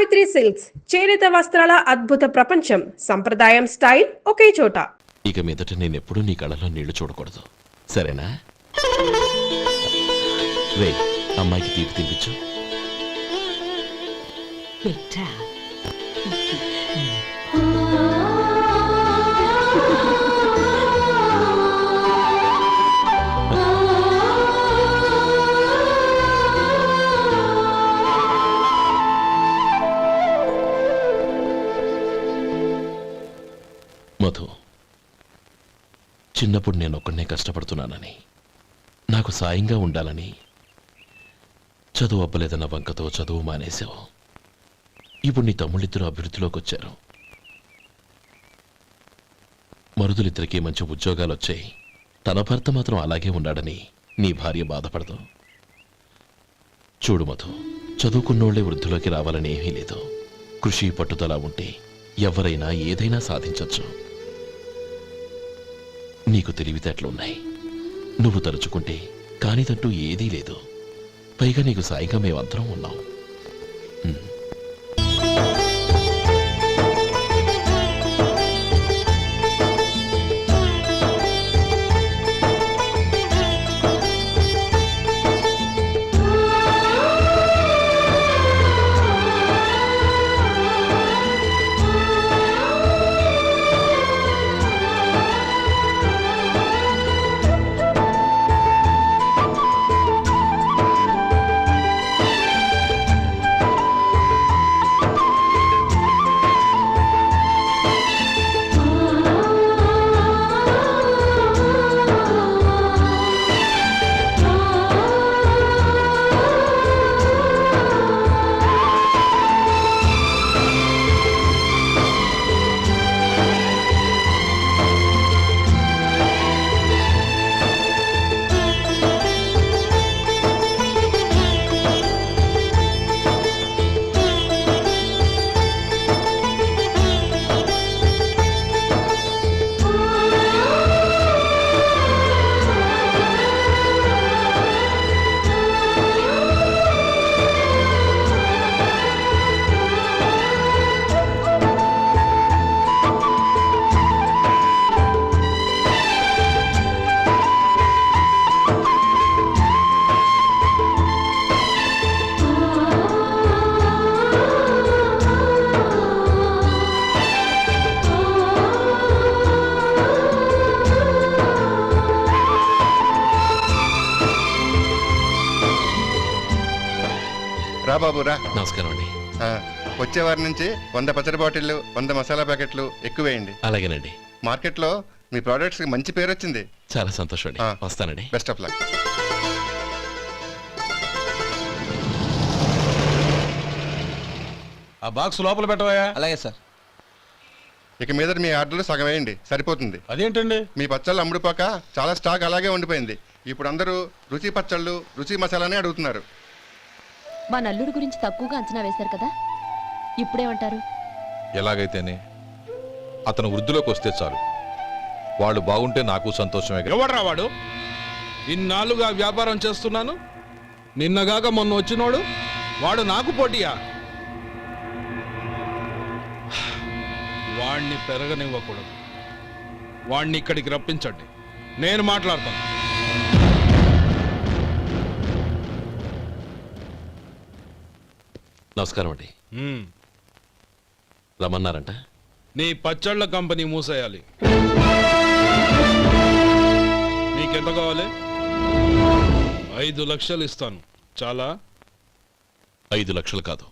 Savitri silks చేనేత వస్త్రాల అద్భుత ప్రపంచం. సంప్రదాయం స్టైల్ ఒకే చోట. ఇక మీదట నేనెప్పుడూ నీ కళ్ళలో నీళ్లు చూడకూడదు, సరేనా? రే, అమ్మాయికి తీపి తినిపించు. మధు, చిన్నప్పుడు నేను ఒక్కడనే కష్టపడుతున్నానని, నాకు సాయంగా ఉండాలని చదువు అవ్వలేదన్న వంకతో చదువు మానేశావు. ఇప్పుడు నీ తమ్ముళ్ళిద్దరూ అభివృద్ధిలోకి వచ్చారు. మరుదులిద్దరికీ మంచి ఉద్యోగాలు వచ్చాయి. తన భర్త మాత్రం అలాగే ఉన్నాడని నీ భార్య బాధపడదు. చూడు మధు, చదువుకున్నోళ్లే వృద్ధిలోకి రావాలని ఏమీ లేదు. కృషి పట్టుదల ఉంటే ఎవరైనా ఏదైనా సాధించవచ్చు. నీకు తెలివితేటలున్నాయి. నువ్వు తలుచుకుంటే కానిదంటూ ఏదీ లేదు. పైగా నీకు సాయిగా మేమందరం ఉన్నాం. రా బాబు రా. నమస్కారం అండి. వచ్చే వారి నుంచి 100 పచ్చడి బాటిళ్లు, 100 మసాలా ప్యాకెట్లు ఎక్కువేయండి. అలాగేనండి. మార్కెట్లో మీ ప్రోడక్ట్స్ కి మంచి పేరు వచ్చింది. చాలా సంతోషం అండి. వస్తానండి. Best of luck. ఆ బాక్స్ లోపల పెట్టవా? అలాగే సార్. ఇక మీద మీ ఆర్డర్లు సగం వేయండి, సరిపోతుంది. అదేంటండి? మీ పచ్చళ్ళు అమ్ముడుపోక చాలా స్టాక్ అలాగే ఉండిపోయింది. ఇప్పుడు అందరూ రుచి పచ్చళ్ళు, రుచి మసాలానే అడుగుతున్నారు. మా నల్లుడి గురించి తక్కువగా అంచనా వేశారు కదా, ఇప్పుడేమంటారు? ఎలాగైతేనే అతను వృద్ధిలోకి వస్తే చాలు. వాళ్ళు బాగుంటే నాకు సంతోషమే. ఎవడ్రా వాడు? ఇన్నాళ్ళుగా వ్యాపారం చేస్తున్నాను, నిన్నగాక మొన్న వచ్చినోడు వాడు నాకు పోటీయా? వాణ్ణి పెరగనివ్వకూడదు. వాణ్ణి ఇక్కడికి రప్పించండి, నేను మాట్లాడతాను. నమస్కారం అండి. రమ్మన్నారంట? నీ పచ్చళ్ళ కంపెనీ మూసేయాలి. నీకెంత కావాలి? 5 లక్షలు ఇస్తాను. చాలా? 5 లక్షలు కాదు,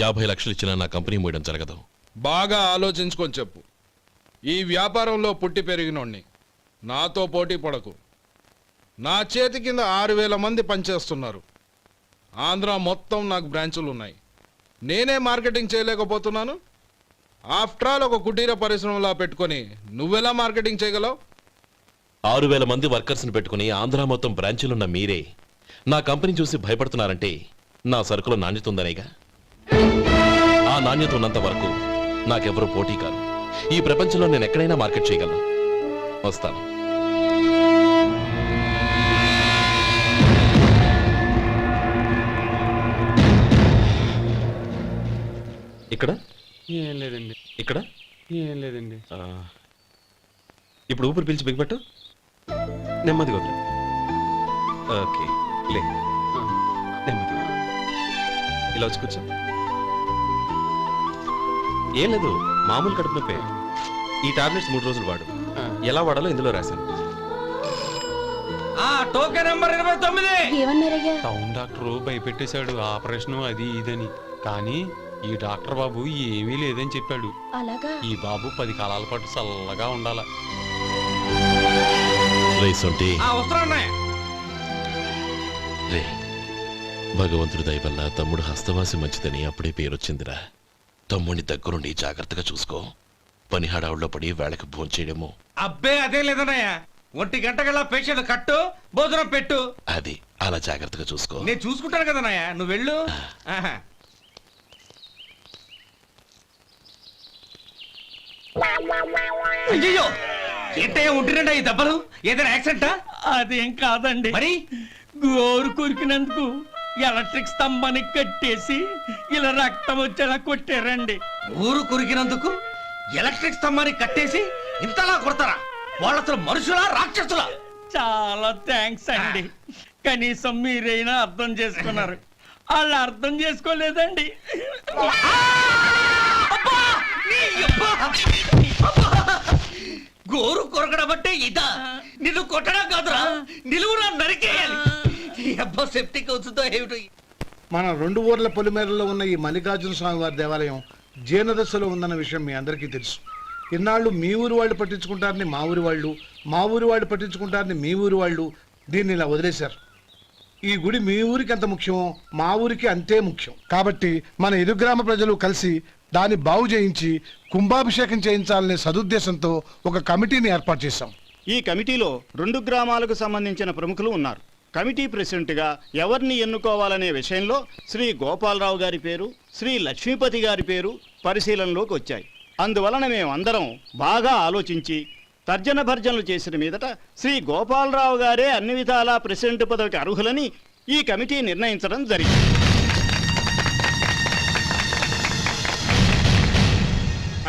50 లక్షలు ఇచ్చినా నా కంపెనీ మూయడం జరగదు. బాగా ఆలోచించుకొని చెప్పు. ఈ వ్యాపారంలో పుట్టి పెరిగినోడ్ని, నాతో పోటీ పడకు. నా చేతి కింద 6,000 మంది పనిచేస్తున్నారు. ఆంధ్ర మొత్తం నాకు బ్రాంచులు ఉన్నాయి. నేనే మార్కెటింగ్ చేయలేకపోతున్నాను. ఆఫ్టర్ ఆల్ ఒక కుటీర పరిశ్రమలా పెట్టుకొని నువ్వెలా మార్కెటింగ్ చేయగలవు? 6,000 మంది వర్కర్స్ని పెట్టుకుని ఆంధ్ర మొత్తం బ్రాంచీలున్న మీరే నా కంపెనీ చూసి భయపడుతున్నారంటే నా సరుకులో నాణ్యత ఉందనేగా. ఆ నాణ్యత ఉన్నంత వరకు నాకెవరూ పోటీ కాదు. ఈ ప్రపంచంలో నేను ఎక్కడైనా మార్కెట్ చేయగలను. వస్తాను. ఇక్కడ ఏం లేదండి. ఇక్కడ ఏం లేదండి. ఇప్పుడు ఊపిరి పీల్చి బిగ్బట్టు నెమ్మదిగా వదిలి. ఓకే లే, నెమ్మదిగా ఇలా వచ్చి కూర్చో. ఏం లేదు, మామూలు కడుపు నొప్పే. ఈ టాబ్లెట్స్ 3 రోజులు వాడు. ఎలా వాడాలో ఇందులో రాశాను. Token number 29. ఏమన్నారయ్యా? టౌన్ డాక్టర్ భయపెట్టేశాడు, ఆపరేషన్ అది ఇదని. కానీ ఈ డాక్టర్ బాబు ఏమీ లేదని చెప్పాడు. అలాగా? ఈ బాబు 10 కాలాల పాటు చల్లగా ఉండాల. రేసొంటి వస్తున్నా. రే, భగవంతుడి దయ వల్ల తమ్ముడు హస్తవాసి మంచిదని అప్పుడే పేరొచ్చిందిరా. తమ్ముడిని దగ్గరుండి జాగ్రత్తగా చూసుకో. పని హడావుల్లో పడి వేళకి భోంచేయడము. అబ్బే అదే లేదన్నయ్య. 1 గంటకల్లా పేషెంట్ కట్టు, భోజనం పెట్టు. అది అలా జాగ్రత్తగా చూసుకో. నేను చూసుకుంటాను కదన్నయ్య, నువ్వు వెళ్ళు. ఆహా. అయ్యో, ఏంటయ్యా ఉంటున్నాడా ఈ దెబ్బలు? ఏదైనా యాక్సిడెంటా? అదేం కాదండి, మరి గోరు కొరికినందుకు ఎలక్ట్రిక్ స్తంభానికి కట్టేసి ఇలా రక్తం వచ్చేలా కొట్టారండి. ఊరు కురికినందుకు ఎలక్ట్రిక్ స్తంభాన్ని కట్టేసి ఇంతలా కొడతారా? వాళ్ళు అసలు మనుషులా రాక్షసులా? చాలా థ్యాంక్స్ అండి, కనీసం మీరైనా అర్థం చేసుకున్నారు. వాళ్ళు అర్థం చేసుకోలేదండి. గోరు కొరకడం అంటే ఇదా? నిన్ను కొట్టడం కాదురా, నిలువురా నరికేయాలి. ఈ అబ్బా సెప్టిక్ అవుతుందో ఏమిటో. మన 2 ఊర్ల పొలిమేరలో ఉన్న ఈ మల్లికార్జున స్వామి వారి దేవాలయం జీర్ణదశలో ఉందన్న విషయం మీ అందరికీ తెలుసు. ఇన్నాళ్ళు మీ ఊరు వాళ్ళు పట్టించుకుంటారని మా ఊరి వాళ్ళు, మా ఊరి వాళ్ళు పట్టించుకుంటారని మీ ఊరి వాళ్ళు దీన్ని ఇలా వదిలేశారు. ఈ గుడి మీ ఊరికి ఎంత ముఖ్యమో మా ఊరికి అంతే ముఖ్యం. కాబట్టి మన ఇరు గ్రామ ప్రజలు కలిసి దాన్ని బాగు చేయించి కుంభాభిషేకం చేయించాలనే సదుద్దేశంతో ఒక కమిటీని ఏర్పాటు చేశాం. ఈ కమిటీలో 2 గ్రామాలకు సంబంధించిన ప్రముఖులు ఉన్నారు. కమిటీ ప్రెసిడెంట్గా ఎవరిని ఎన్నుకోవాలనే విషయంలో శ్రీ గోపాలరావు గారి పేరు, శ్రీ లక్ష్మీపతి గారి పేరు పరిశీలనలోకి వచ్చాయి. అందువలన మేమందరం బాగా ఆలోచించి తర్జన భర్జనలు చేసిన మీదట శ్రీ గోపాలరావు గారే అన్ని విధాలా ప్రెసిడెంట్ పదవికి అర్హులని ఈ కమిటీ నిర్ణయించడం జరిగింది.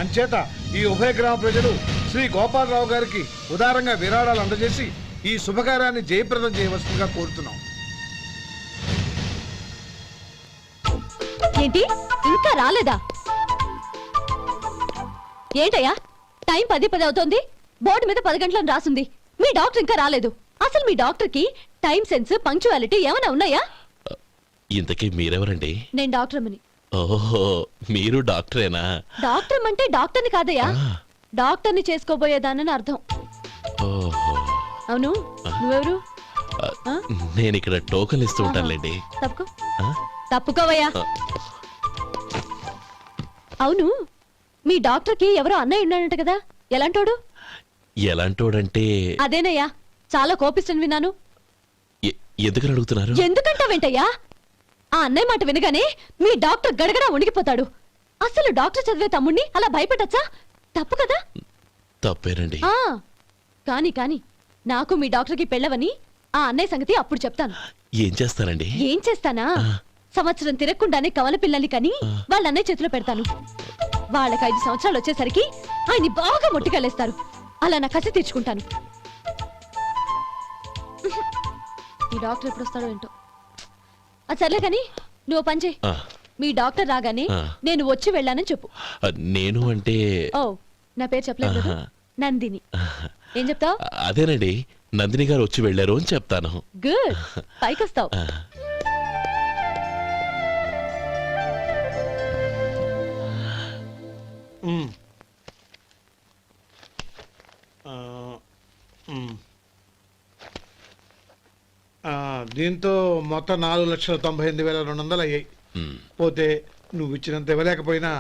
అంచేత ఈ ఉభయ గ్రామ ప్రజలు శ్రీ గోపాలరావు గారికి ఉదారంగా విరాళాలు అందజేసి ఈ శుభకార్యాన్ని జయప్రదం చేయవలసిందిగా కోరుతున్నాం. ఏంటి ఇంకా రాలేదా? ఏంటయ్యా, టైం 10 అవుతోంది. బోర్డు మీద 10 గంటలను రాసింది. మీ డాక్టర్ ఇంకా రాలేదు. అసలు మీ డాక్టర్ కి టైం సెన్స్, పంక్చువాలిటీ ఏమైనా ఉన్నాయా? ఇంతకీ మీరెవరండి? నేను డాక్టర్ అమ్మని. ఓహో, మీరు డాక్టరేనా? డాక్టర్ అంటే డాక్టర్ని కాదయ్యా, డాక్టర్ని చేసుకోబోయేదానని అర్థం. ఓహో, అవును, నువ్వెవరు? నేను ఇక్కడ టోకన్ ఇస్తూ ఉంటానులేండి. తప్పుకో, తప్పుకోవయ్యా. అవును, మీ డాక్టర్ కి ఎవరో అన్నయ్య ఉన్నాడంట కదా, ఎలాంటోడు? ఎలాంటోడంటే అదేనయ్యా, చాలా కోపిస్తని విన్నాను. ఎందుకని అడుగుతున్నారు? ఎందుకంటావేంటయ్యా? ఆ అన్నయ్య మాట వినగానే మీ డాక్టర్ గడగడా ఉణిగిపోతాడు. అసలు డాక్టర్ చదివే తమ్ముణ్ణి అలా భయపెట్టచ్చా? తప్పు కదా? తప్పేనండి. కాని కాని నాకు మీ డాక్టర్కి పెళ్ళవని ఆ అన్నయ్య సంగతి అప్పుడు చెప్తాను. ఏం చేస్తారండి? ఏం చేస్తానా, సంవత్సరం తిరగకుండానే కవల పిల్లల్ని కని వాళ్ళ అన్నయ్య చేతిలో పెడతాను. వాళ్ళకి 5 సంవత్సరాలు వచ్చేసరికి ఆయన్ని బాగా మొట్టికెళ్ళేస్తారు. అలా నా కసి తెచ్చుకుంటాను. ఈ డాక్టర్ ఎప్పుడు వస్తాడో ఏంటో. అది సర్లే కానీ నువ్వు పని చేయి. మీ డాక్టర్ రాగానే నేను వచ్చి వెళ్ళానని చెప్పు. నేను అంటే ఓ, నా పేరు చెప్పలేదు కదా, నందిని. ఏం చెప్తావు? అదేనండి, నందిని గారు వచ్చి వెళ్ళారు అని చెప్తాను. గుడ్, పైకొస్తావు. దీంతో మొత్తం 4,98,200 అయ్యాయి. పోతే నువ్వు ఇచ్చినంత ఇవ్వలేకపోయినా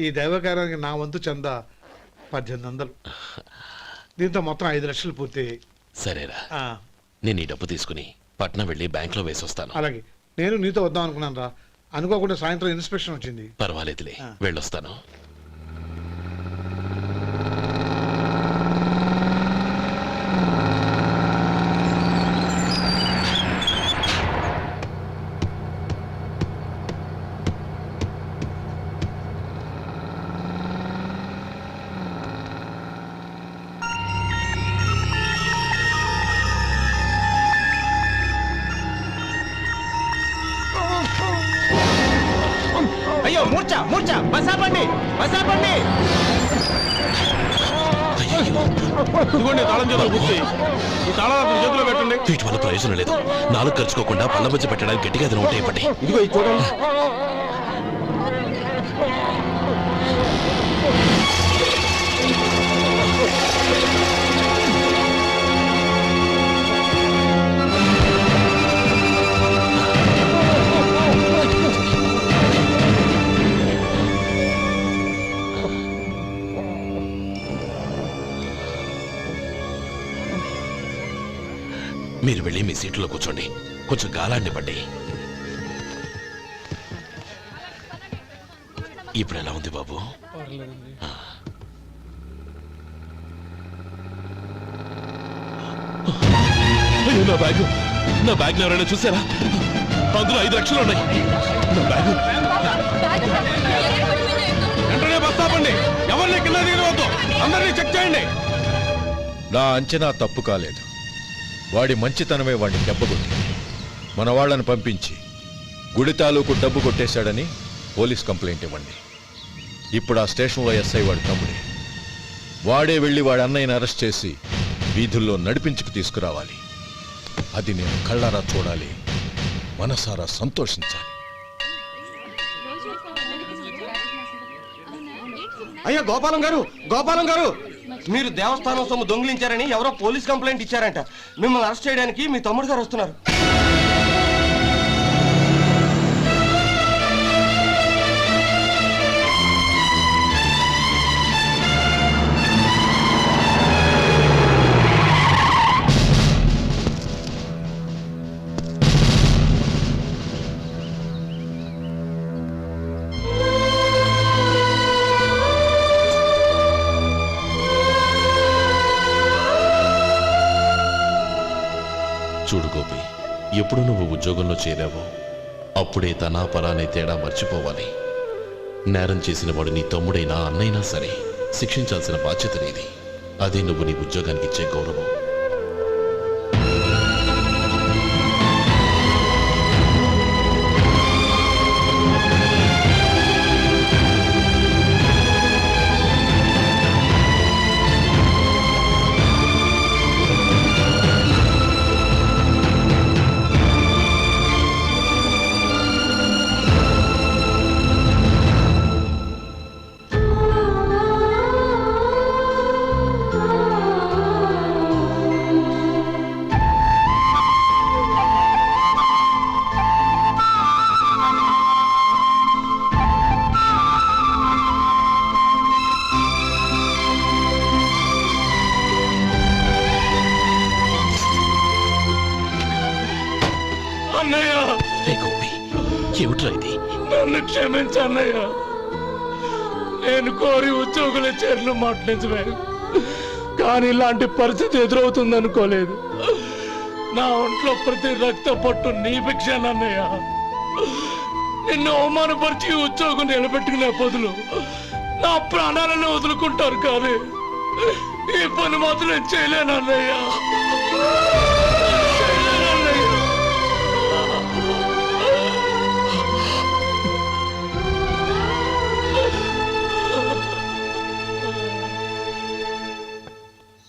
ఈ దైవకార్యానికి నా వంతు చందా 1800. దీంతో మొత్తం 5 లక్షలు పూర్తయ్యాయి. సరేరా, నేను ఈ డబ్బు తీసుకుని పట్నం వెళ్ళి బ్యాంక్ లో వేసొస్తాను. అలాగే, నేను నీతో వద్దాం అనుకున్నాను రా, అనుకోకుండా సాయంత్రం ఇన్స్పెక్షన్ వచ్చింది. పర్వాలేదులే, వెళ్ళొస్తాను. ఇదిగోండి తాళం చేతులు గుర్తి ఈ తాళాలు అతని చేతిలో పెట్టండి. వీటి వల్ల ప్రయోజనం లేదు. నాలుగు ఖర్చుకోకుండా పళ్ళ మధ్య పెట్టడానికి గట్టిగా ఏదైనా ఉంటే ఇవ్వండి. ఇదిగో ఇది చూడండి. మీరు వెళ్ళి మీ సీట్లో కూర్చోండి. కొంచెం గాలాడినివ్వండి. ఇప్పుడు ఎలా ఉంది బాబు? అయ్యో, నా బ్యాగ్ ఎవరైనా చూసారా? అందులో 5 లక్షలు ఉన్నాయి. నా బ్యాగ్ వెంటనే బస్ ఆపండి. ఎవరిని కింద దిగవద్దు. అందరినీ చెక్ చేయండి. నా అంచనా తప్పు కాలేదు. వాడి మంచితనమే వాడిని దెబ్బకొట్టింది. మన వాళ్ళని పంపించి గుడి తాలూకు డబ్బు కొట్టేశాడని పోలీస్ కంప్లైంట్ ఇవ్వండి. ఇప్పుడు ఆ స్టేషన్లో ఎస్ఐ వాడి తమ్ముడే. వాడే వెళ్ళి వాడి అన్నయ్యని అరెస్ట్ చేసి వీధుల్లో నడిపించుకు తీసుకురావాలి. అది నేను కళ్ళారా చూడాలి, మనసారా సంతోషించాలి. అయ్యా గోపాలం గారు, మీరు దేవస్థానం సొమ్ము దొంగిలించారని ఎవరో పోలీస్ కంప్లైంట్ ఇచ్చారంట. మిమ్మల్ని అరెస్ట్ చేయడానికి మీ తమ్ముడు గారు వస్తున్నారు. చూడు గోపి, ఎప్పుడు నువ్వు ఉద్యోగంలో చేరావో అప్పుడే తనా పరానే తేడా మర్చిపోవాలి. నేరం చేసిన వాడు నీ తమ్ముడైనా అన్నైనా సరే శిక్షించాల్సిన బాధ్యత నీది. అదే నువ్వు నీ ఉద్యోగానికి ఇచ్చే గౌరవం. ఏమిట్రా ఇది? నన్ను క్షమించన్నయ్య. నేను కోరి ఉద్యోగుల చేరిన మాట నిజమే, కానీ ఇలాంటి పరిస్థితి ఎదురవుతుంది అనుకోలేదు. నా ఒంట్లో ప్రతి రక్త పట్టు నీ భిక్షానన్నయ్య. నిన్ను అవమానపరిచి ఉద్యోగం నిలబెట్టుకునే బదులు నా ప్రాణాలను వదులుకుంటారు, కానీ ఈ పని మాత్రం నేను చేయలేనన్నయ్య.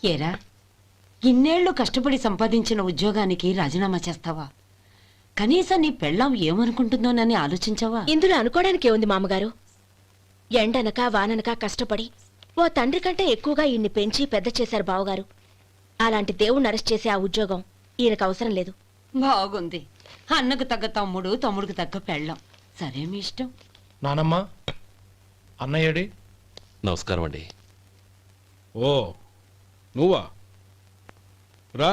ఏరా, ఇన్నేళ్లు కష్టపడి సంపాదించిన ఉద్యోగానికి రాజీనామా చేస్తావా? కనీసం నీ పెళ్ళాం ఏమనుకుంటుందోనని ఆలోచించావా? ఇందులో అనుకోవడానికి ఏముంది మామగారు? ఎండనక వాననక కష్టపడి ఓ తండ్రి కంటే ఎక్కువగా ఈయన్ని పెంచి పెద్ద చేశారు బావగారు. అలాంటి దేవుణ్ణి అరెస్ట్ చేసే ఆ ఉద్యోగం ఈయనకు అవసరం లేదు. బాగుంది. అన్నకు తగ్గ తమ్ముడు, తమ్ముడికి తగ్గ పెళ్ళాం. సరే, మీ ఇష్టం. నానమ్మ, అన్నయ్యడి. నమస్కారం అండి. ఓ నువ్వా? రా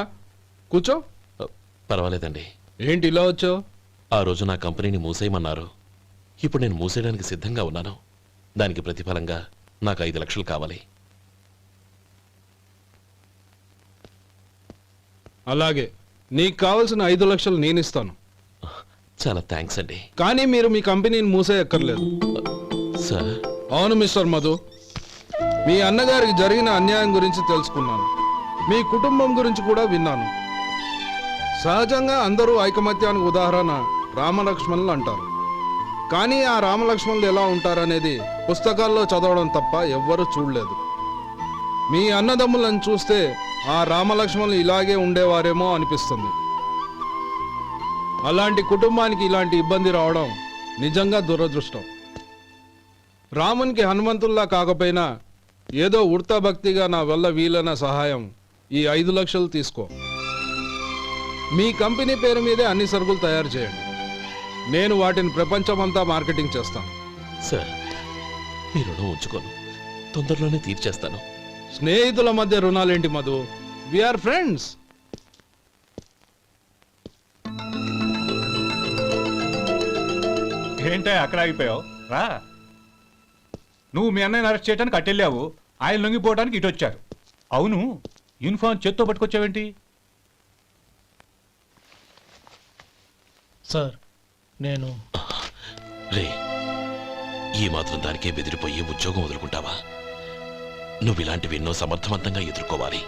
కూర్చో. పర్వాలేదండి. ఏంటి ఇలా వచ్చావు? ఆ రోజు నా కంపెనీని మూసేయమన్నారు. ఇప్పుడు నేను మూసేయడానికి సిద్ధంగా ఉన్నాను. దానికి ప్రతిఫలంగా నాకు 5 లక్షలు కావాలి. అలాగే, నీకు కావలసిన 5 లక్షలు నేను ఇస్తాను. చాలా థ్యాంక్స్ అండి. కానీ మీరు మీ కంపెనీని మూసేయక్కర్లేదు. సార్? అవును మిస్టర్ మధు, మీ అన్నగారికి జరిగిన అన్యాయం గురించి తెలుసుకున్నాను. మీ కుటుంబం గురించి కూడా విన్నాను. సహజంగా అందరూ ఐకమత్యానికి ఉదాహరణ రామలక్ష్మణులు అంటారు. కానీ ఆ రామలక్ష్మణులు ఎలా ఉంటారనేది పుస్తకాల్లో చదవడం తప్ప ఎవ్వరూ చూడలేదు. మీ అన్నదమ్ములను చూస్తే ఆ రామలక్ష్మణులు ఇలాగే ఉండేవారేమో అనిపిస్తుంది. అలాంటి కుటుంబానికి ఇలాంటి ఇబ్బంది రావడం నిజంగా దురదృష్టం. రామునికి హనుమంతుల్లా కాకపోయినా ఏదో ఉడతా భక్తిగా నా వల్ల వీలైన సహాయం ఈ 5 లక్షలు తీసుకో. మీ కంపెనీ పేరు మీదే అన్ని సరుకులు తయారు చేయండి. నేను వాటిని ప్రపంచమంతా మార్కెటింగ్ చేస్తాను. సార్ మీ రుణం ఉంచుకోను, తొందరలోనే తీర్చేస్తాను. స్నేహితుల మధ్య రుణాలేంటి మధు? We are friends. ఏంటే అక్కడ ఆగిపోయావు? రా. నువ్వు మీ అన్నయ్యని అరెస్ట్ చేయడానికి అట్టెళ్ళావు, ఆయన లొంగిపోవడానికి ఇటు వచ్చారు. అవును, యూనిఫామ్ చేత్తో పట్టుకొచ్చావేంటి? సార్ నేను రే, ఈ మాత్రం దానికే బెదిరిపోయి ఉద్యోగం వదులుకుంటావా? నువ్వు ఇలాంటివి ఎన్నో సమర్థవంతంగా ఎదుర్కోవాలి.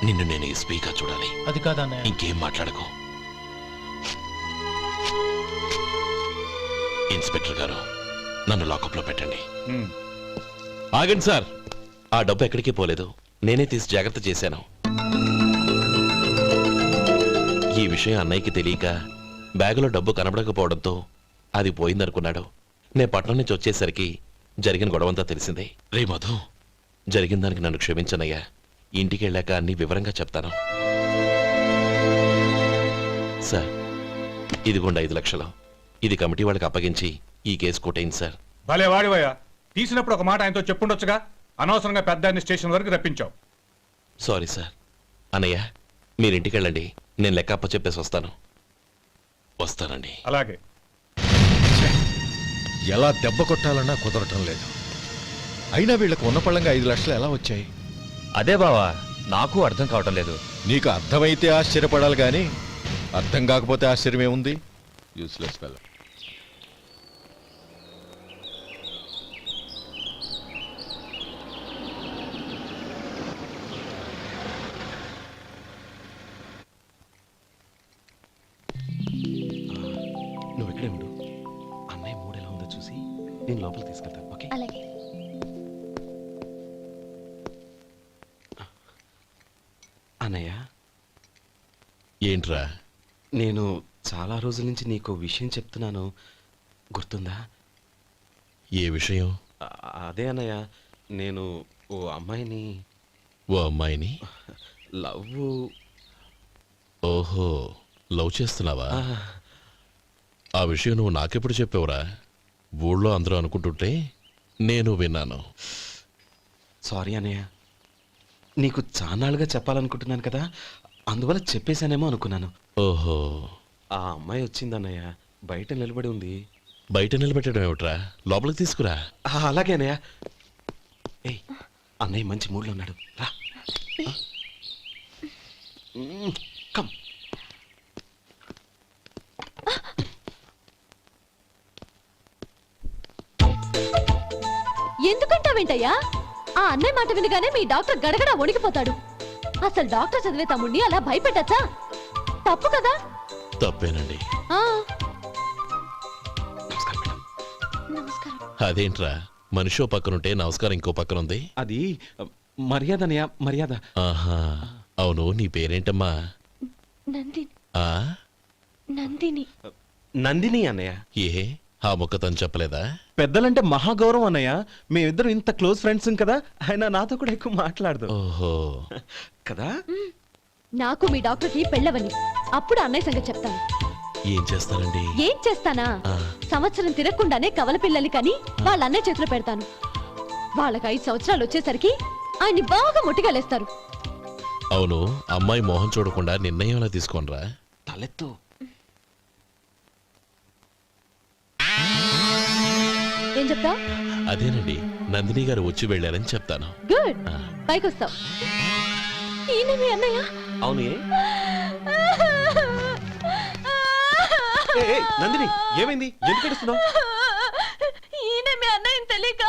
నిన్ను నేను ఎస్పీగా చూడాలి. అది కాదన్నయ్య. ఇంకేం మాట్లాడకు. ఇన్స్పెక్టర్ గారు, నన్ను లాకప్లో పెట్టండి. ఆగండి సార్, ఆ డబ్బు ఎక్కడికి పోలేదు, నేనే తీసి జాగ్రత్త చేశాను. ఈ విషయం అన్నయ్యకి తెలియక బ్యాగులో డబ్బు కనబడకపోవడంతో అది పోయిందనుకున్నాడు. నే పట్నం నుంచి వచ్చేసరికి జరిగిన గొడవంతా తెలిసిందే. రే మధు, జరిగిన దానికి నన్ను క్షమించనయ్యా. ఇంటికి వెళ్ళాక అన్ని వివరంగా చెప్తాను. సార్, ఇదిగోండి 5 లక్షలు. ఇది కమిటీ వాళ్ళకి అప్పగించి ఈ కేసు కొట్టేయండి సార్. భలే వాడివయ్యా, తీసినప్పుడు ఒక మాట ఆయనతో చెప్పుండొచ్చుగా. అనవసరంగా పెద్ద స్టేషన్ వరకు రప్పించావు. Sorry sir. అన్నయ్య, మీరింటికి వెళ్ళండి, నేను లెక్క అప్ప చెప్పేసి వస్తానండి. అలాగే. ఎలా దెబ్బ కొట్టాలన్నా కుదరటం లేదు. అయినా వీళ్ళకు ఉన్న పళ్ళంగా 5 లక్షలు ఎలా వచ్చాయి? అదే బావా, నాకు అర్థం కావటం లేదు. నీకు అర్థమైతే ఆశ్చర్యపడాలి కానీ అర్థం కాకపోతే ఆశ్చర్యమేముంది? Useless fellow. నువ్వు ఇక్కడే ఉండు. అన్నయ్య మూడు ఎలా ఉందో చూసి నేను లోపల తీసుకెళ్తాను. ఓకే? అలాగే. అన్నయ్య, ఏంట్రా? నేను చాలా రోజుల నుంచి నీకు విషయం చెప్తున్నాను, గుర్తుందా? ఏ విషయం? అదే అన్నయ్య, నేను ఓ అమ్మాయిని లవ్. ఓహో, లవ్ చేస్తున్నావా? ఆ విషయం నువ్వు నాకెప్పుడు చెప్పావురా? ఊళ్ళో అందరూ అనుకుంటుంటే నేను విన్నాను. సారీ అన్నయ్య, నీకు చాన్నాళ్ళుగా చెప్పాలనుకుంటున్నాను కదా, అందువల్ల చెప్పేశానేమో అనుకున్నాను. ఓహో, ఆ అమ్మాయి వచ్చిందన్నయ్య, బయట నిలబడి ఉంది. బయట నిలబెట్టడం ఏమిట్రా? లోపలికి తీసుకురా. అలాగే అన్నయ్య. ఏయ్, అన్నయ్య మంచి మూడ్లో ఉన్నాడు, రా. కమ్. ఎందుకంటావేంటయ్యా? ఆ అన్నయ్య మాట వినగానే మీ డాక్టర్ గడగడ వణికిపోతాడు. అసలు డాక్టర్ చదివే తమ్ముడిని అలా భయపెట్టచ్చా? తప్పు కదా? తప్పేనండి. నమస్కారం. అదేంట్రా, మనిషో పక్కనుంటే నమస్కారం ఇంకో పక్కన ఉంది? అది మర్యాద అన్నయ్య, మర్యాద. ఆహా, అవును, నీ పేరేంటమ్మా? నందిని. ఆ నందిని. నందిని అన్నయ్య. ఏ, ఆ మొక్క తను చెప్పలేదా? పెద్దలంటే మహాగౌరవం అన్నయ్య, మేమిద్దరం ఇంత క్లోజ్ ఫ్రెండ్స్ కదా, ఆయన నాతో కూడా ఎక్కువ మాట్లాడదు. ఓహో కదా. నాకు మీ డాక్టర్కి పెళ్ళవని, అప్పుడు అన్నయ్య సంగతి చెప్తాను. ఏం చేస్తారండి? ఏం చేస్తానా? సంవత్సరం తిరగకుండానే కవల పిల్లల్ని కని వాళ్ళ అన్నయ్య చేతిలో పెడతాను. వాళ్ళకి 5 సంవత్సరాలు వచ్చేసరికి ఆయన్ని బాగా ముట్టిగలేస్తారు. అవును, అమ్మాయి మోహం చూడకుండా నిర్ణయం ఎలా తీసుకోనరా? తలెత్తు. ఏం చెప్తా? అదేనండి, నందిని గారు వచ్చి వెళ్ళారని చెప్తాను. గుడ్, పైకొస్తావు. ఈయన మీ అన్నయ్య? అవును. నందిని, ఏమైంది? ఎందుకు ఏడుస్తున్నావు? ఈయన మీ అన్నయ్యని తెలియక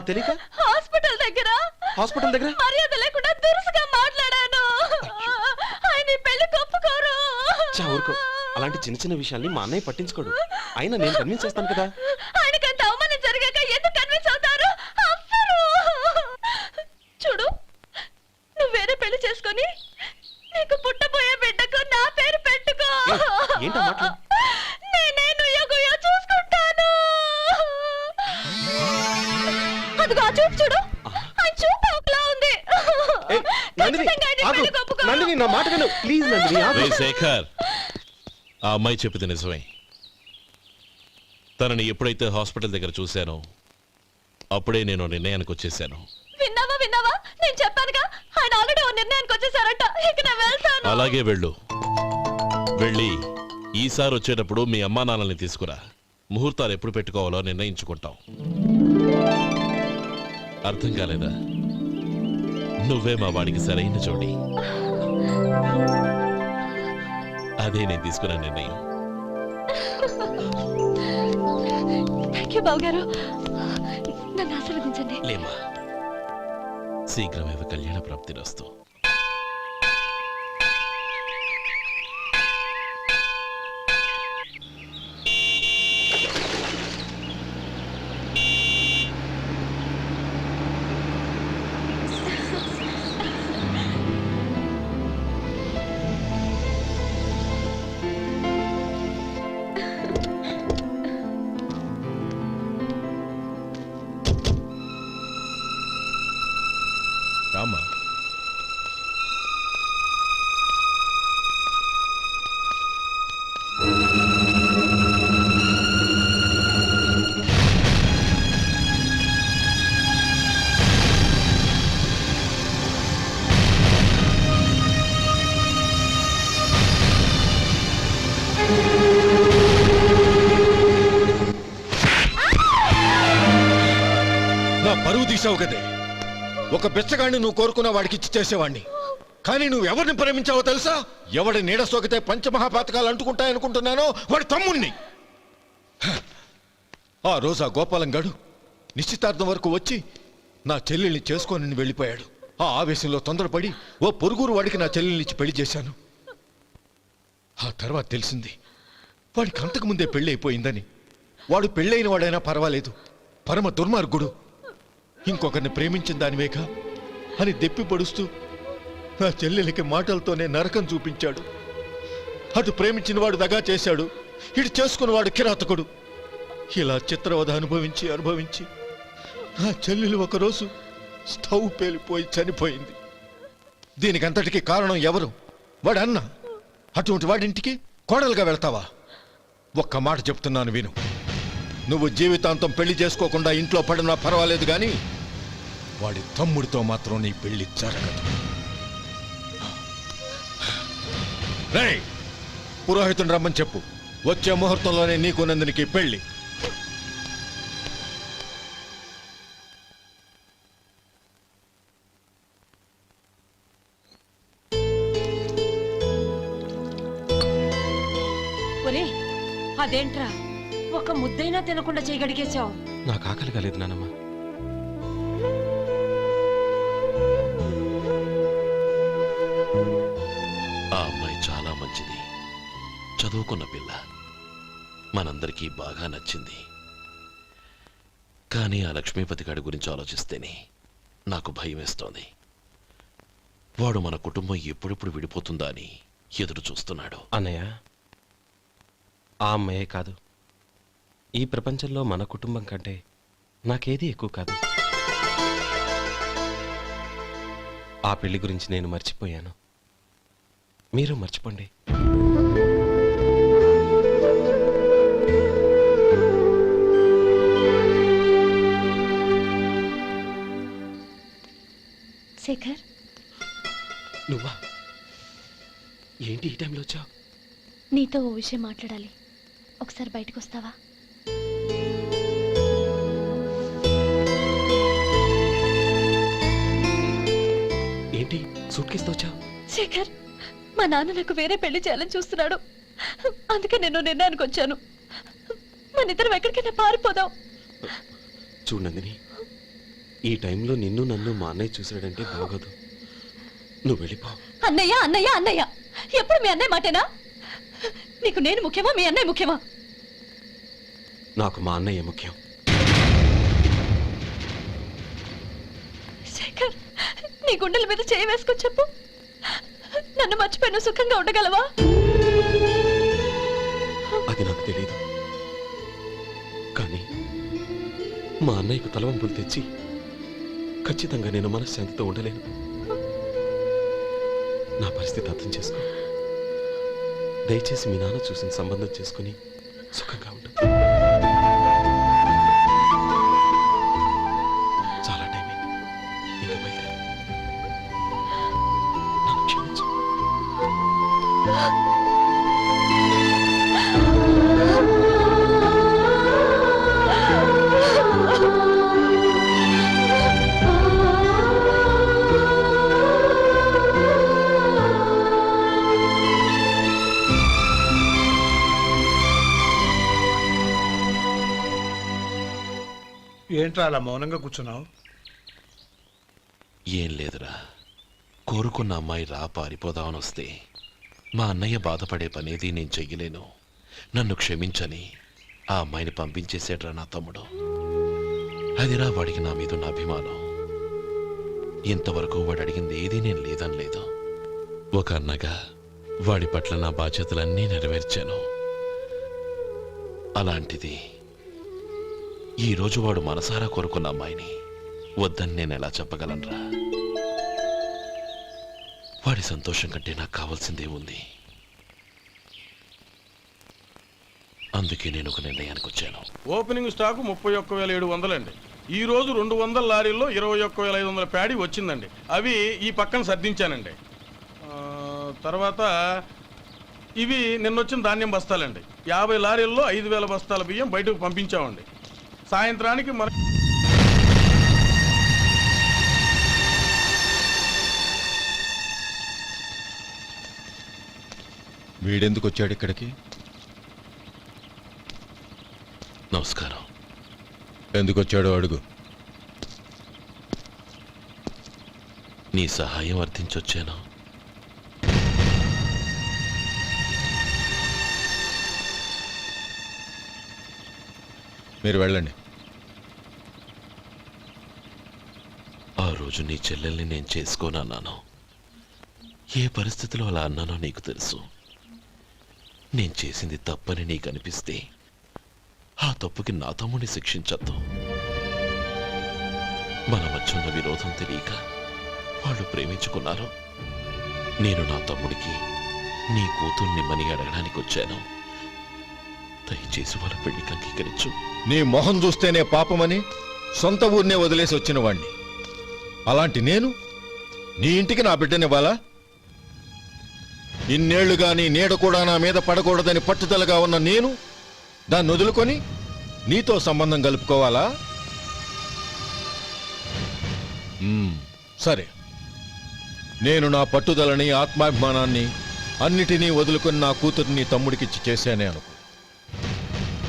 తెలియక హాస్పిటల్ దగ్గర మర్యాద లేకుండా దురుసుగా మాట్లాడాను. ఆయన పెళ్లి ఒప్పుకోరు. ఊరుకో. అలాంటి చిన్న చిన్న విషయాల్ని మా అన్నయ్య పట్టించుకోడు. అయినా నేను కన్విన్స్ చేస్తాను కదా. ఆయనకంత అవమానం జరిగాక ఎందుకు కన్విన్స్ అవుతారు? అవ్వరు. చూడు, నువ్వు వేరే పెళ్లి చేసుకొని నీకు పుట్టబోయే బిడ్డకు నా పేరు పెట్టుకో. ఏంటా మాటలు? నేనే నుయ్యగుయ్య చూసుకుంటాను. అదిగో ఆ చూపు చూడు, ఆ చూపు ఒకలా ఉంది. ఖచ్చితంగా ఆయన పెళ్లికి ఒప్పుకోను. నందిని నా మాట విను ప్లీజ్. నందిని రే శేఖర్, ఆ అమ్మాయి చెప్పింది నిజమే. తనని ఎప్పుడైతే హాస్పిటల్ దగ్గర చూశానో అప్పుడే నేను నిర్ణయానికి వచ్చేసాను. విన్నావా? నేను చెప్పానుగా, ఆయన ఆల్రెడీ ఓ నిర్ణయానికి వచ్చేసారట. ఇక నేను వెళ్తాను. అలాగే వెళ్ళు. వెళ్ళి ఈసారి వచ్చేటప్పుడు మీ అమ్మా నాన్నల్ని తీసుకురా. ముహూర్తాలు ఎప్పుడు పెట్టుకోవాలో నిర్ణయించుకుంటాం. అర్థం కాలేదా? నువ్వే మా వాడికి సరైన జోడి. అదే నేను తీసుకున్న నిర్ణయం. థ్యాంక్ యూ బావగారు, నన్ను ఆశీర్వదించండి. లేమా, శీఘ్రమేవ కళ్యాణ ప్రాప్తిరస్తు. రామా, నా పరువు తీసావు కదే. ఒక బెచ్చగాడిని నువ్వు కోరుకున్న వాడికి ఇచ్చి చేసేవాడిని. కానీ నువ్వు ఎవరిని ప్రేమించావో తెలుసా? ఎవడి నీడ సోకితే పంచమహాపాతకాలు అంటుకుంటాయనుకుంటున్నానో వాడి తమ్ముణ్ణి. ఆ రోజు ఆ గోపాలం గాడు నిశ్చితార్థం వరకు వచ్చి నా చెల్లెల్ని చేసుకొని వెళ్ళిపోయాడు. ఆ ఆవేశంలో తొందరపడి ఓ పొరుగురు వాడికి నా చెల్లెల్నిచ్చి పెళ్లి చేశాను. ఆ తర్వాత తెలిసింది వాడికి అంతకు ముందే పెళ్లి అయిపోయిందని. వాడు పెళ్ళైన వాడైనా పర్వాలేదు, పరమ దుర్మార్గుడు. ఇంకొకరిని ప్రేమించిన దానివేగా అని దెప్పి పడుస్తూ నా చెల్లెలికి మాటలతోనే నరకం చూపించాడు. అటు ప్రేమించిన వాడు దగా చేశాడు, ఇటు చేసుకున్నవాడు కిరాతకుడు. ఇలా చిత్రవధ అనుభవించి నా చెల్లెలు ఒకరోజు స్టవ్ పేలిపోయి చనిపోయింది. దీనికంతటికి కారణం ఎవరు? వాడు అన్న. అటువంటి వాడింటికి కోడలుగా వెళ్తావా? ఒక్క మాట చెప్తున్నాను విను. నువ్వు జీవితాంతం పెళ్లి చేసుకోకుండా ఇంట్లో పడినా పర్వాలేదు, కానీ వాడి తమ్ముడితో మాత్రం నీ పెళ్లి జరగదు. రేయ్, పురోహితుని రమ్మని చెప్పు. వచ్చే ముహూర్తంలోనే నీకు నందినికి పెళ్లి. ఒరే, అదేంట్రా ఒక ముద్దైనా తినకుండా చేయగడిగేశావు? నాకు ఆకలి కాలేదు నానమ్మ. ఆ అమ్మాయి చాలా మంచిది, చదువుకున్న పిల్ల, మనందరికీ బాగా నచ్చింది. కానీ ఆ లక్ష్మీపతి గారి గురించి ఆలోచిస్తేనే నాకు భయం వేస్తోంది. వాడు మన కుటుంబం ఎప్పుడెప్పుడు విడిపోతుందా అని ఎదురు చూస్తున్నాడు. అన్నయ్య, ఆ అమ్మాయే కాదు, ఈ ప్రపంచంలో మన కుటుంబం కంటే నాకేది ఎక్కువ కాదు. ఆ పెళ్లి గురించి నేను మర్చిపోయాను, మీరు మర్చిపోండి. శేఖర్, నువ్వా? ఏంటి ఈ టైంలో వచ్చావు? నీతో ఓ విషయం మాట్లాడాలి. ఒకసారి బయటకు వస్తావా? ఏంటి సూట్ కేసుతో వచ్చావు? శేఖర్, మా నాన్న నాకు వేరే పెళ్లి చేయాలని చూస్తున్నాడు. అందుకే నేను నిర్ణయానికి వచ్చాను. మన ఇద్దరం ఎక్కడికైనా పారిపోదాం. చూడు నందిని, ఈ టైంలో నిన్ను నన్ను మా అన్నయ్య చూసాడంటే బాగోదు. నువ్వు వెళ్ళిపో. అన్నయ్య అన్నయ్య అన్నయ్య, ఎప్పుడు మీ అన్నయ్య మాటేనా? నీకు నేను ముఖ్యమా మీ అన్నయ్య ముఖ్యమా? నాకు మా అన్నయ్య ముఖ్యం. శేఖర్, నీ గుండెల మీద చేయి వేసుకొని చెప్పు, నన్ను మర్చిపోయి నువ్వు సుఖంగా ఉండగలవా? అది నాకు తెలియదు, కానీ మా అన్నయ్యకు తలవంపులు తెచ్చి ఖచ్చితంగా నేను మనశ్శాంతితో ఉండలేను. నా పరిస్థితి అర్థం చేసుకో. దయచేసి మీ నాన్న చూసిన సంబంధం చేసుకుని సుఖంగా ఉండు. చాలా టైం అయింది, ఇంకా బయలుదేరు. నన్ను క్షమించు. ఏంట్రా అలా మౌనంగా కూర్చున్నావు? ఏం లేదురా, కోరుకున్న అమ్మాయి రా పారిపోదామని వస్తే మా అన్నయ్య బాధపడే పనేది నేను చెయ్యలేను, నన్ను క్షమించని ఆ అమ్మాయిని పంపించేసాడ్రా నా తమ్ముడు. అదిరా వాడికి నా మీద ఉన్న అభిమానం. ఇంతవరకు వాడు అడిగింది ఏదీ నేను లేదనలేదు. ఒక అన్నగా వాడి పట్ల నా బాధ్యతలన్నీ నెరవేర్చాను. అలాంటిది ఈరోజు వాడు మనసారా కోరుకున్న అమ్మాయిని వద్దని నేను ఎలా చెప్పగలనురా? వాడి సంతోషం కంటే నాకు కావాల్సిందే ఉంది. అందుకే నేను ఒక నిర్ణయానికి వచ్చాను. ఓపెనింగ్ స్టాకు 31,700 అండి. ఈ రోజు 200 లారీల్లో 21,500 ప్యాడీ వచ్చిందండి. అవి ఈ పక్కన సర్దించానండి. తర్వాత ఇవి నిన్నొచ్చిన ధాన్యం బస్తాలండి. 50 లారీల్లో 5,000 బస్తాల బియ్యం బయటకు పంపించామండి. సాయంత్రానికి మన వీడెందుకు వచ్చాడు ఇక్కడికి? నమస్కారం. ఎందుకు వచ్చాడో అడుగు. నీ సహాయం అర్థించొచ్చాను. మీరు వెళ్ళండి. ఆ రోజు నీ చెల్లెల్ని నేను చేసుకోనన్నాను. ఏ పరిస్థితిలో అలా అన్నానో నీకు తెలుసు. నేను చేసింది తప్పని నీకు అనిపిస్తే ఆ తప్పుకి నా తమ్ముడిని శిక్షించద్దు. మన మధ్య ఉన్న విరోధం తెలియక వాళ్ళు ప్రేమించుకున్నారు. నేను నా తమ్ముడికి నీ కూతుర్నిమ్మని అడగడానికి వచ్చాను. దయచేసి వాళ్ళ పెళ్లికి అంగీకరించు. నీ మొహం చూస్తేనే పాపమని సొంత ఊరినే వదిలేసి వచ్చిన వాణ్ణి. అలాంటి నేను నీ ఇంటికి నా బిడ్డనివ్వాలా? ఇన్నేళ్లుగా నీ నీడ కూడా నా మీద పడకూడదని పట్టుదలగా ఉన్న నేను దాన్ని వదులుకొని నీతో సంబంధం కలుపుకోవాలా? సరే, నేను నా పట్టుదలని ఆత్మాభిమానాన్ని అన్నిటినీ వదులుకొని నా కూతుర్ని తమ్ముడికిచ్చి చేశానే అనుకో.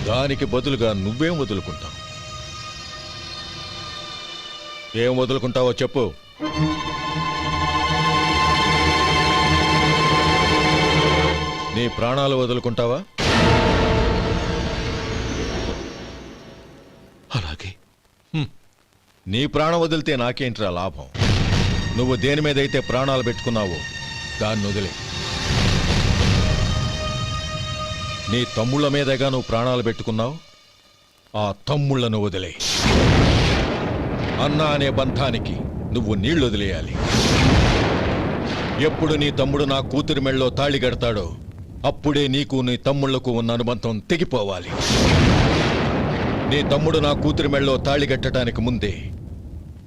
దానికి బదులుగా నువ్వేం వదులుకుంటావు? ఏం వదులుకుంటావో చెప్పు. నీ ప్రాణాలు వదులుకుంటావా? అలాగే. నీ ప్రాణం వదిలితే నాకేంట్రా లాభం? నువ్వు దేని మీదైతే ప్రాణాలు పెట్టుకున్నావో దాన్ని వదిలే. నీ తమ్ముళ్ళ మీదగా నువ్వు ప్రాణాలు పెట్టుకున్నావు. ఆ తమ్ముళ్లను వదిలే. అన్న అనే బంధానికి నువ్వు నీళ్లు వదిలేయాలి. ఎప్పుడు నీ తమ్ముడు నా కూతురి మెళ్ళలో తాళి కడతాడో అప్పుడే నీకు నీ తమ్ముళ్లకు ఉన్న అనుబంధం తెగిపోవాలి. నీ తమ్ముడు నా కూతురి మెళ్ళలో తాళి కట్టడానికి ముందే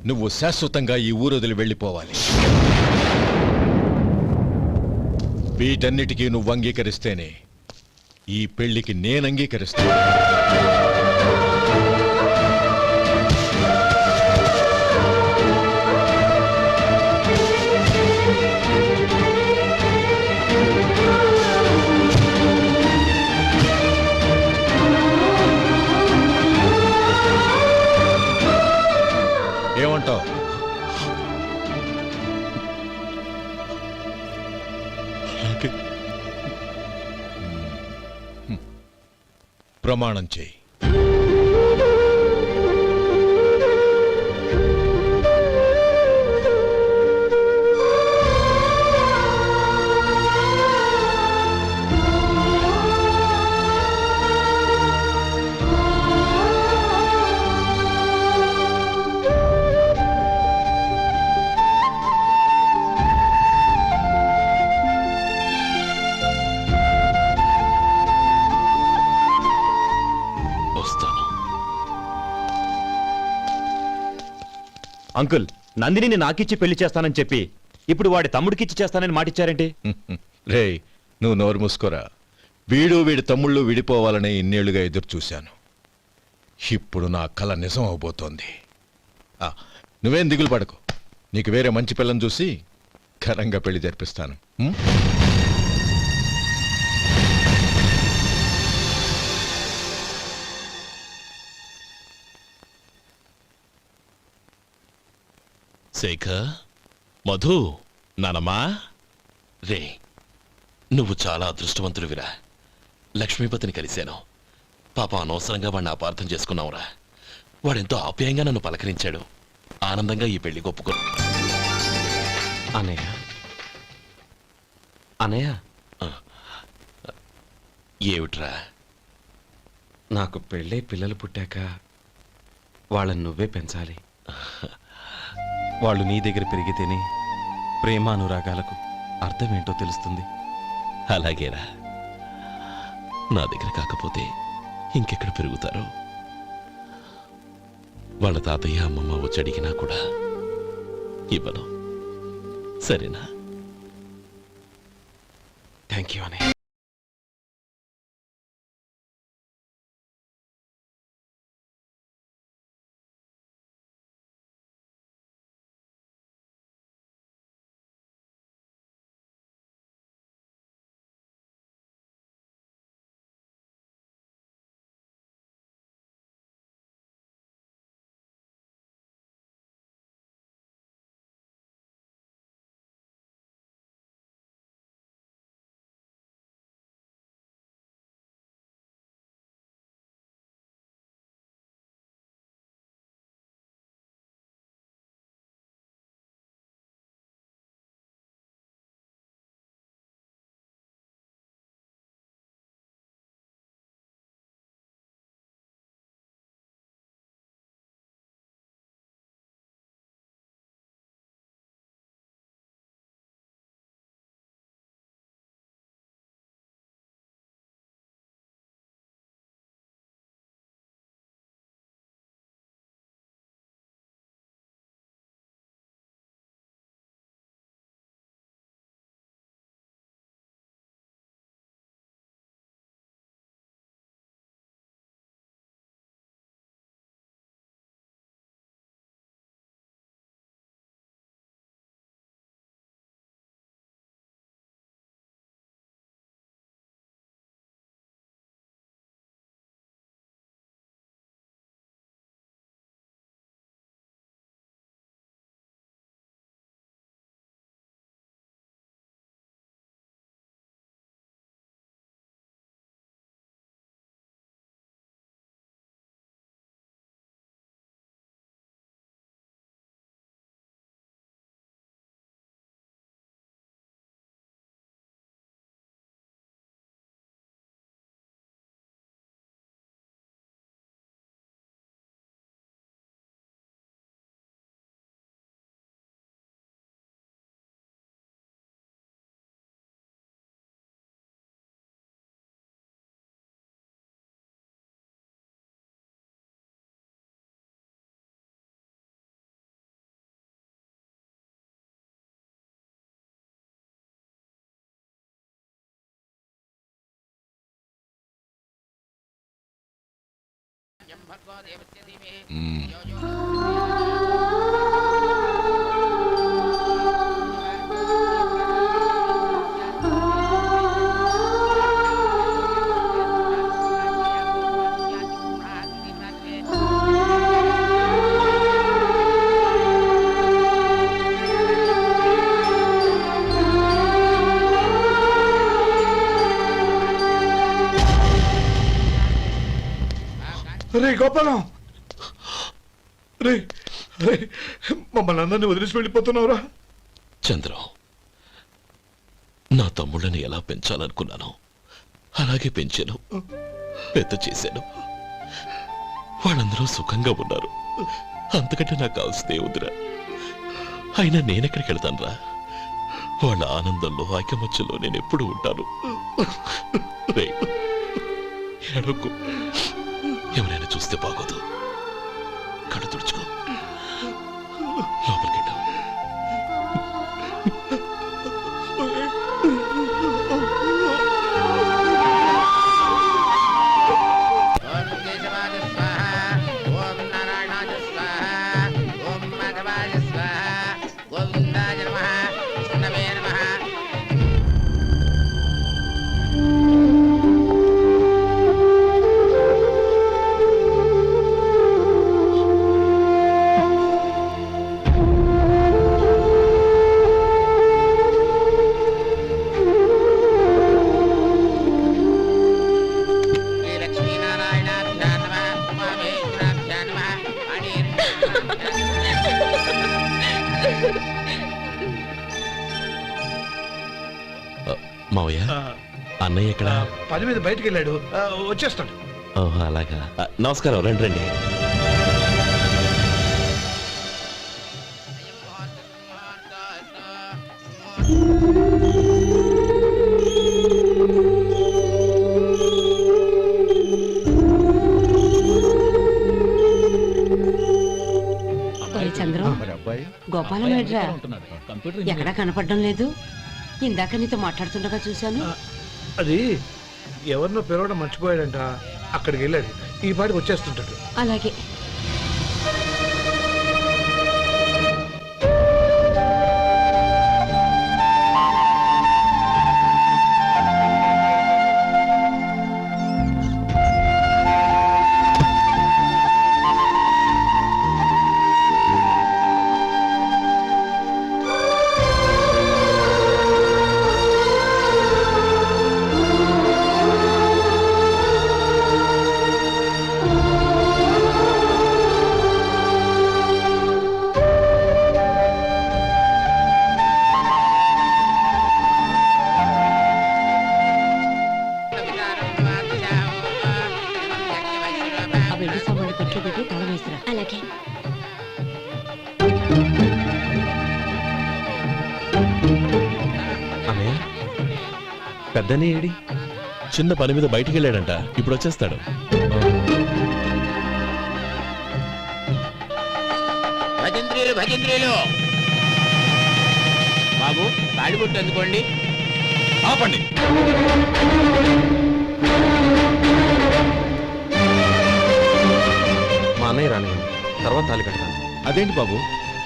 నువ్వు శాశ్వతంగా ఈ ఊరొదిలి వెళ్ళిపోవాలి. వీటన్నిటికీ నువ్వు అంగీకరిస్తేనే ఈ పెళ్లికి నేను అంగీకరిస్తాను. ఏమంటావు? ప్రమాణం చేయి. వస్తాను. అంకుల్, నందినిని నాకిచ్చి పెళ్లి చేస్తానని చెప్పి ఇప్పుడు వాడి తమ్ముడికిచ్చి చేస్తానని మాటిచ్చారేంటి? రేయ్, నువ్వు నోరు మూసుకోరా. వీడి తమ్ముళ్ళు విడిపోవాలనే ఇన్నేళ్లుగా ఎదురు చూశాను. ఇప్పుడు నా కల నిజం అవబోతోంది. నువ్వేం దిగులు పడకు. నీకు వేరే మంచి పిల్లని చూసి ఘనంగా పెళ్లి జరిపిస్తాను. శేఖర్, మధు, నానమ్మా, రే, నువ్వు చాలా అదృష్టవంతుడివిరా. లక్ష్మీపతిని కలిశాను. పాప అనవసరంగా వాడిని అపార్థం చేసుకున్నావురా. వాడెంతో ఆప్యాయంగా నన్ను పలకరించాడు. ఆనందంగా ఈ పెళ్లి ఒప్పుకో. అనయ్య, అనయ్య, ఏమిట్రా? నాకు పెళ్ళై పిల్లలు పుట్టాక వాళ్ళని నువ్వే పెంచాలి. వాళ్ళు నీ దగ్గర పెరిగితేనే ప్రేమానురాగాలకు అర్థమేంటో తెలుస్తుంది. అలాగేరా. నా దగ్గర కాకపోతే ఇంకెక్కడ పెరుగుతారో. వాళ్ళ తాతయ్య అమ్మమ్మ వచ్చి అడిగినా కూడా ఇవ్వను. సరేనా? థ్యాంక్ యూ అనయ్య. గోపాలం, రే రే, మమ్మల్ని అందరినీ వదిలేసి వెళ్ళిపోతున్నావురా? చంద్రం, నా తమ్ముళ్ళని ఎలా పెంచాలనుకున్నానో అలాగే పెంచాను, పెద్ద చేశాను. వాళ్ళందరూ సుఖంగా ఉన్నారు. అంతకంటే నాకు కావాల్సిందే వద్దురా. అయినా నేనెక్కడికి వెళ్తానురా? వాళ్ళ ఆనందంలో ఐకమత్యంలో నేను ఎప్పుడు ఉంటాను. రే, ఎడకు, ఎవరైనా చూస్తే బాగోదు. కళ్ళు తుడుచుకో, లోపలికి వెళ్ళు. మావయ్య, అన్నయ్య ఎక్కడ? పని మీద బయటికి వెళ్ళాడు, వచ్చేస్తాడు. ఓహో, అలాగా. నమస్కారం, రండి రండి. చంద్రం, గోపాలం ఎడ్రా ఎక్కడా కనపడడం లేదు. ఇందాక నీతో మాట్లాడుతుండగా చూశాను. అది ఎవరినో పిలవడం మర్చిపోయాడంట, అక్కడికి వెళ్ళాడు. ఈ పాటికి వచ్చేస్తుంటాడు. అలాగే. అలాగే. అన్నయ్య, పెద్దనే ఏడి? చిన్న పని మీద బయటికి వెళ్ళాడంట, ఇప్పుడు వచ్చేస్తాడు. భజంత్రీలు భజంత్రీలు బాబు, తాడిబొట్టు అందుకోండి. ఆపండి. మా అన్నయ్య రానివ్వండి, తర్వాత తాళి కడతాను. అదేంటి బాబు,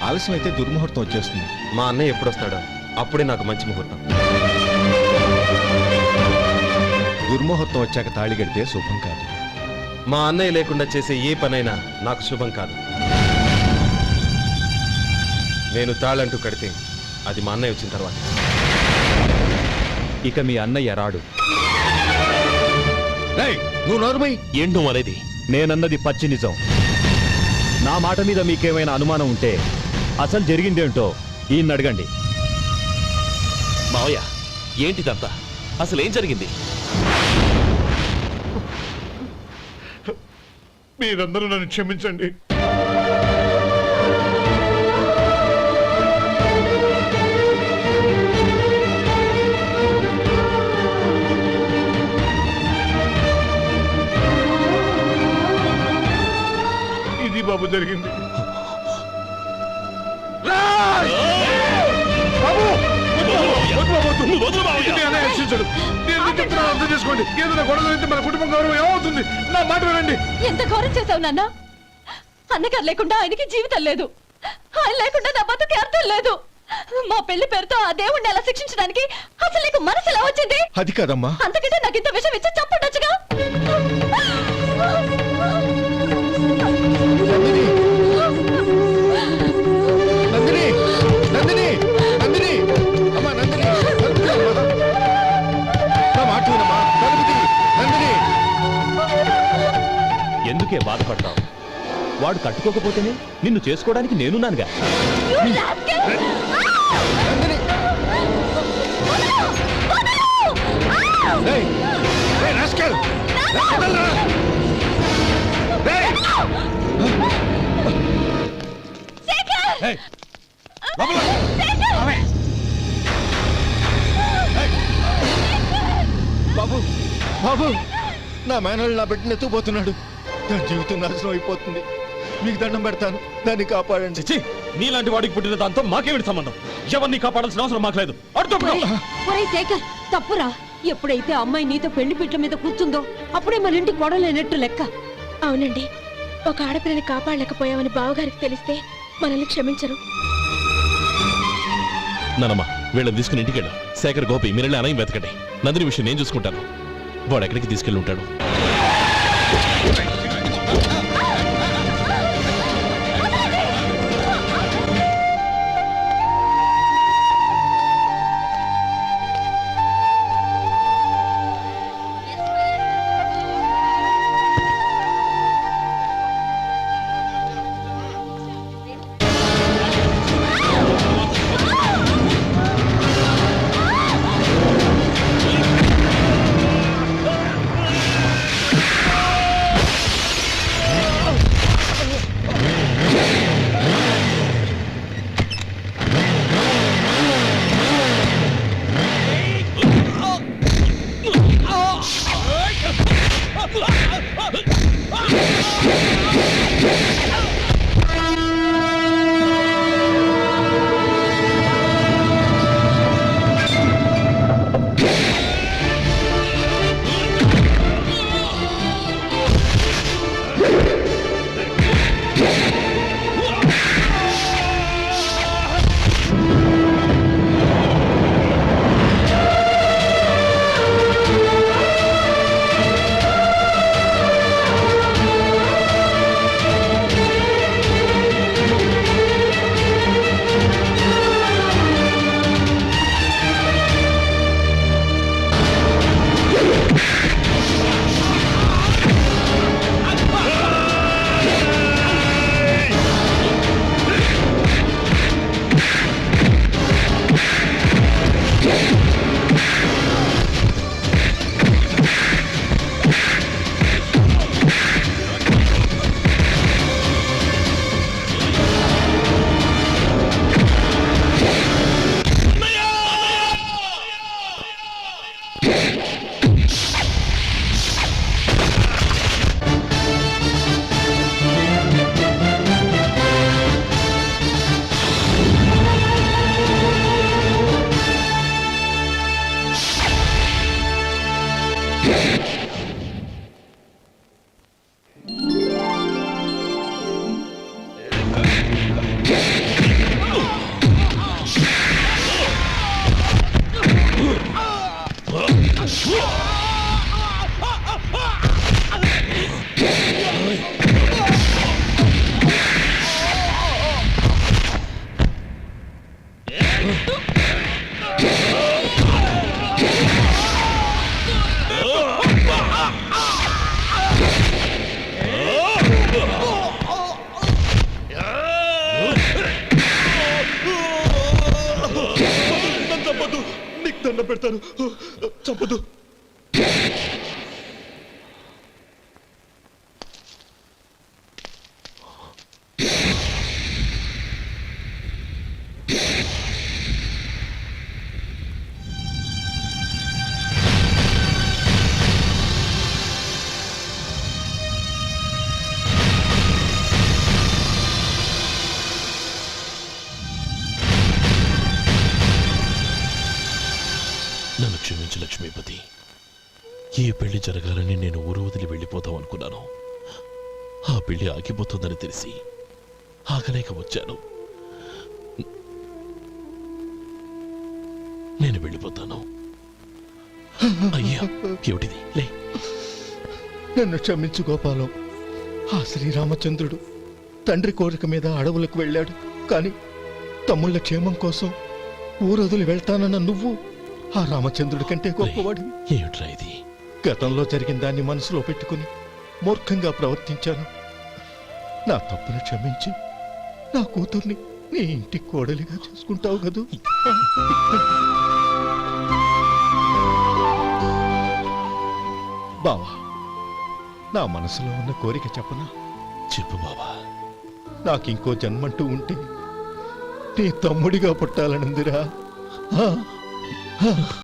ఆలస్యం అయితే దుర్ముహూర్తం వచ్చేస్తుంది. మా అన్నయ్య ఎప్పుడు వస్తాడో అప్పుడే నాకు మంచి ముహూర్తం. దుర్ముహూర్తం వచ్చాక తాళి కడితే శుభం కాదు. మా అన్నయ్య లేకుండా చేసే ఏ పనైనా నాకు శుభం కాదు. నేను తాళంటూ కడితే అది మా అన్నయ్య వచ్చిన తర్వాత. ఇక మీ అన్నయ్య రాడు. నువ్వు నోరుమై. ఏంటో అనేది? నేనన్నది పచ్చి నిజం. నా మాట మీద మీకేమైనా అనుమానం ఉంటే అసలు జరిగిందేంటో ఈయన్ని అడగండి. మావయ్య, ఏంటిదంతా? అసలు ఏం జరిగింది? మీరందరూ నన్ను క్షమించండి. ఇది బాబు జరిగింది. అర్థం చేసుకోండి. ఏదైనా గొడవ అయితే మన కుటుంబం గౌరవం ఏమవుతుంది? నా మాట వినండి. ఎంత ఘోరం చేసావు నాన్న. అన్నగారు లేకుండా ఆయనకి జీవితం లేదు, ఆయన లేకుండా నా బతుకి అర్థం లేదు. మా పెళ్లి పేరుతో ఆ దేవుణ్ణి అలా శిక్షించడానికి అసలు నీకు మనసు ఎలా వచ్చింది? అది కాదమ్మా. అంతకంటే నాకు ఇంత విషయం ఇచ్చి చంపడొచ్చుగా. నందిని, నందిని, నందిని, అమ్మా నందిని, నా మాట వినమ్మా. నందిని, ఎందుకే బాధపడతావు? ఒప్పుకోకపోతేనే నిన్ను చేసుకోవడానికి నేనున్నానుగా. బాబు బాబు, నా మేనల్ని నా బిడ్డను ఎత్తుకుపోతున్నాడు. దాని జీవితం నాశనం అయిపోతుంది. మీకు దండం పెడతాను, దాన్ని కాపాడండి. చిచి, నీలాంటి వాడికి పుట్టిన దాంతో మాకేమిటి సంబంధం? ఎవరిని కాపాడాల్సిన అవసరం మాకు లేదు. ఒరేయ్ శేఖర్, తప్పురా. ఎప్పుడైతే అమ్మాయి నీతో పెళ్లి పీటల మీద కూర్చుందో అప్పుడే మన ఇంటి కొడలేనట్టు లెక్క. అవునండి, ఒక ఆడపిల్లని కాపాడలేకపోయామని బావగారికి తెలిస్తే మనల్ని క్షమించరు. నానమ్మ, వీళ్ళని తీసుకుని ఇంటికి వెళ్ళాం. శేఖర్, గోపి, మీరెళ్ళి అన్నయ్య వెతకండి. నందిని విషయం నేను చూసుకుంటాను. వాడు ఎక్కడికి తీసుకెళ్ళి ఉంటాడు? పెడతాను, చంపదు. నన్ను క్షమించు లక్ష్మీపతి. ఏ పెళ్లి జరగాలని నేను ఊరు వదిలి వెళ్ళిపోతాం అనుకున్నాను. ఆ పెళ్లి ఆగిపోతుందని తెలిసి ఆగలేక వచ్చాను. నేను వెళ్ళిపోతాను. అయ్యా, ఏమిటిది? లే, నన్ను క్షమించు గోపాలం. ఆ శ్రీరామచంద్రుడు తండ్రి కోరిక మీద అడవులకు వెళ్ళాడు. కానీ తమ్ముళ్ళ క్షేమం కోసం ఊరొదిలి వెళ్తానన్న నువ్వు ఆ రామచంద్రుడి కంటే గొప్పవాడివి. ఏమిట్రా ఇది? గతంలో జరిగిన దాన్ని మనసులో పెట్టుకుని మూర్ఖంగా ప్రవర్తించాను. నా తప్పును క్షమించి నా కూతుర్ని నీ ఇంటి కోడలిగా చేసుకుంటావు కదూ? బావా, నా మనసులో ఉన్న కోరిక చెప్పనా? చెప్పు బావా. నాకింకో జన్మంటూ ఉంటే నీ తమ్ముడిగా పుట్టాలనుందిరా.